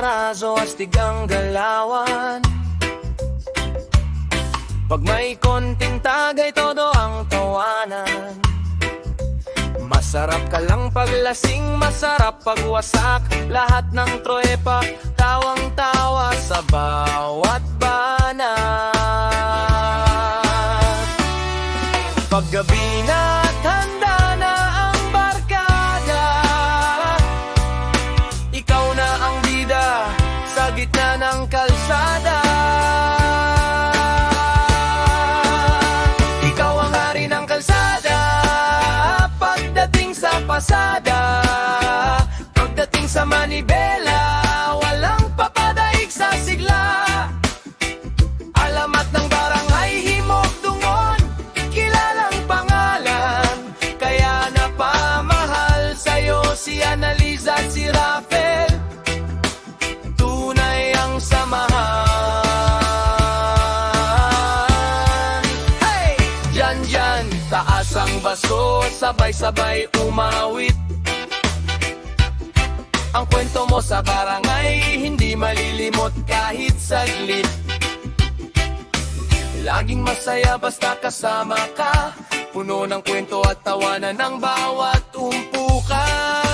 Matarazzo, astig ang galawan. Pag may konting tagay, todo ang tawanan. Masarap ka lang paglasing, masarap pagwasak. Lahat ng troepa, tawang-tawa sa bawat banat. Paggabi na, handa na ang barkada. Ikaw na ang bida sa gitna ng kalsada. Ikaw ang hari ng kalsada. Pagdating sa pasada, pagdating sa manibela, walang papadaig sa sigla. Alamat ng barangay, Himog Dungon, kilalang pangalan. Kaya napamahal sa'yo si Annaliza at si Rafael. Tunay ang samahan. Hey! Diyan, taas ang baso, sabay-sabay umawit. Ang kwento mo sa barangay, hindi malilimot kahit saglit. Laging masaya basta kasama ka, puno ng kwento at tawanan ng bawat umpukan.